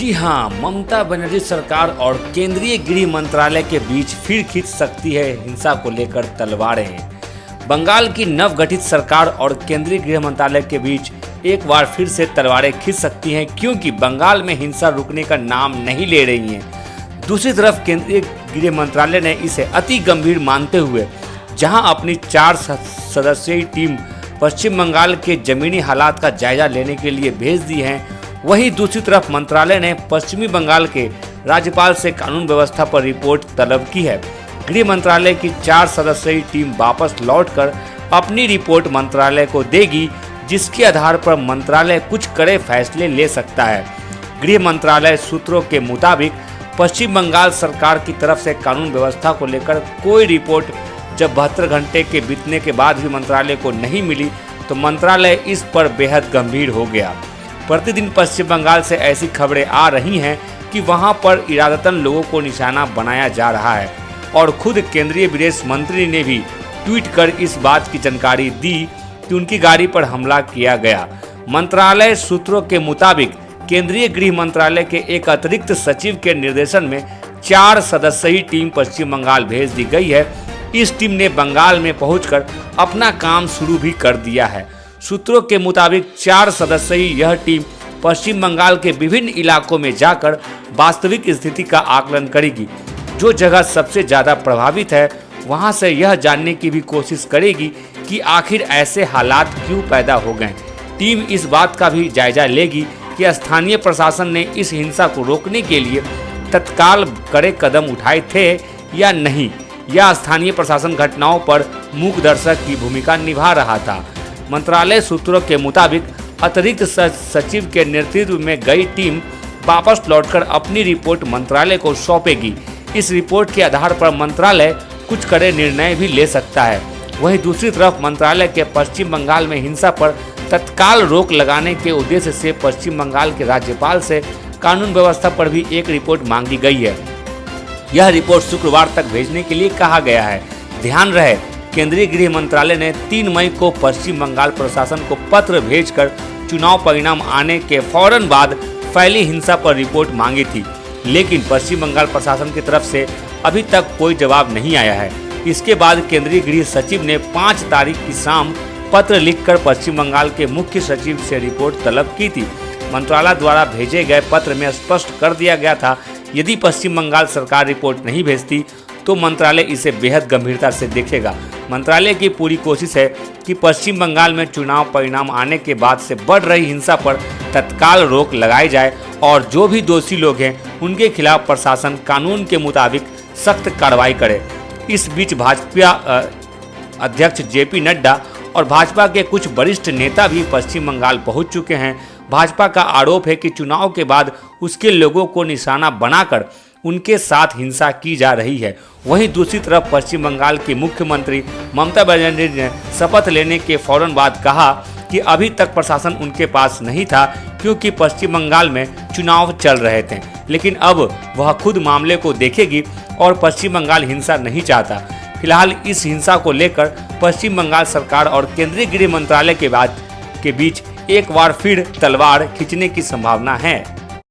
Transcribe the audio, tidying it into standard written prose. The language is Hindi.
जी हाँ, ममता बनर्जी सरकार और केंद्रीय गृह मंत्रालय के बीच फिर खिंच सकती है हिंसा को लेकर तलवारें। बंगाल की नवगठित सरकार और केंद्रीय गृह मंत्रालय के बीच एक बार फिर से तलवारें खिंच सकती हैं, क्योंकि बंगाल में हिंसा रुकने का नाम नहीं ले रही हैं। दूसरी तरफ केंद्रीय गृह मंत्रालय ने इसे अति गंभीर मानते हुए जहां अपनी 4 सदस्यीय टीम पश्चिम बंगाल के जमीनी हालात का जायजा लेने के लिए भेज दी है, वहीं दूसरी तरफ मंत्रालय ने पश्चिमी बंगाल के राज्यपाल से कानून व्यवस्था पर रिपोर्ट तलब की है। गृह मंत्रालय की 4 सदस्यीय टीम वापस लौटकर अपनी रिपोर्ट मंत्रालय को देगी, जिसके आधार पर मंत्रालय कुछ कड़े फैसले ले सकता है। गृह मंत्रालय सूत्रों के मुताबिक पश्चिम बंगाल सरकार की तरफ से कानून व्यवस्था को लेकर कोई रिपोर्ट जब 72 घंटे के बीतने के बाद भी मंत्रालय को नहीं मिली, तो मंत्रालय इस पर बेहद गंभीर हो गया। प्रतिदिन पश्चिम बंगाल से ऐसी खबरें आ रही हैं कि वहां पर इरादतन लोगों को निशाना बनाया जा रहा है, और खुद केंद्रीय विदेश मंत्री ने भी ट्वीट कर इस बात की जानकारी दी कि उनकी गाड़ी पर हमला किया गया। मंत्रालय सूत्रों के मुताबिक केंद्रीय गृह मंत्रालय के एक अतिरिक्त सचिव के निर्देशन में 4 सदस्यीय टीम पश्चिम बंगाल भेज दी गई है। इस टीम ने बंगाल में पहुंचकर अपना काम शुरू भी कर दिया है। सूत्रों के मुताबिक 4 सदस्यीय यह टीम पश्चिम बंगाल के विभिन्न इलाकों में जाकर वास्तविक स्थिति का आकलन करेगी। जो जगह सबसे ज़्यादा प्रभावित है वहां से यह जानने की भी कोशिश करेगी कि आखिर ऐसे हालात क्यों पैदा हो गए। टीम इस बात का भी जायजा लेगी कि स्थानीय प्रशासन ने इस हिंसा को रोकने के लिए तत्काल कड़े कदम उठाए थे या नहीं, या स्थानीय प्रशासन घटनाओं पर मूक दर्शक की भूमिका निभा रहा था। मंत्रालय सूत्रों के मुताबिक अतिरिक्त सचिव के नेतृत्व में गई टीम वापस लौटकर अपनी रिपोर्ट मंत्रालय को सौंपेगी। इस रिपोर्ट के आधार पर मंत्रालय कुछ कड़े निर्णय भी ले सकता है। वहीं दूसरी तरफ मंत्रालय के पश्चिम बंगाल में हिंसा पर तत्काल रोक लगाने के उद्देश्य से पश्चिम बंगाल के राज्यपाल से कानून व्यवस्था पर भी एक रिपोर्ट मांगी गई है। यह रिपोर्ट शुक्रवार तक भेजने के लिए कहा गया है। ध्यान रहे, केंद्रीय गृह मंत्रालय ने 3 मई को पश्चिम बंगाल प्रशासन को पत्र भेजकर चुनाव परिणाम आने के फौरन बाद फैली हिंसा पर रिपोर्ट मांगी थी, लेकिन पश्चिम बंगाल प्रशासन की तरफ से अभी तक कोई जवाब नहीं आया है। इसके बाद केंद्रीय गृह सचिव ने 5 तारीख की शाम पत्र लिखकर पश्चिम बंगाल के मुख्य सचिव से रिपोर्ट तलब की थी। मंत्रालय द्वारा भेजे गए पत्र में स्पष्ट कर दिया गया था, यदि पश्चिम बंगाल सरकार रिपोर्ट नहीं भेजती तो मंत्रालय इसे बेहद गंभीरता से देखेगा। मंत्रालय की पूरी कोशिश है कि पश्चिम बंगाल में चुनाव परिणाम आने के बाद से बढ़ रही हिंसा पर तत्काल रोक लगाई जाए, और जो भी दोषी लोग हैं उनके खिलाफ प्रशासन कानून के मुताबिक सख्त कार्रवाई करे। इस बीच भाजपा अध्यक्ष जेपी नड्डा और भाजपा के कुछ वरिष्ठ नेता भी पश्चिम बंगाल पहुंच चुके हैं। भाजपा का आरोप है कि चुनाव के बाद उसके लोगों को निशाना बनाकर उनके साथ हिंसा की जा रही है। वहीं दूसरी तरफ पश्चिम बंगाल की मुख्यमंत्री ममता बनर्जी ने शपथ लेने के फौरन बाद कहा कि अभी तक प्रशासन उनके पास नहीं था, क्योंकि पश्चिम बंगाल में चुनाव चल रहे थे। लेकिन अब वह खुद मामले को देखेगी और पश्चिम बंगाल हिंसा नहीं चाहता। फिलहाल इस हिंसा को लेकर पश्चिम बंगाल सरकार और केंद्रीय गृह मंत्रालय के बीच एक बार फिर तलवार खींचने की संभावना है।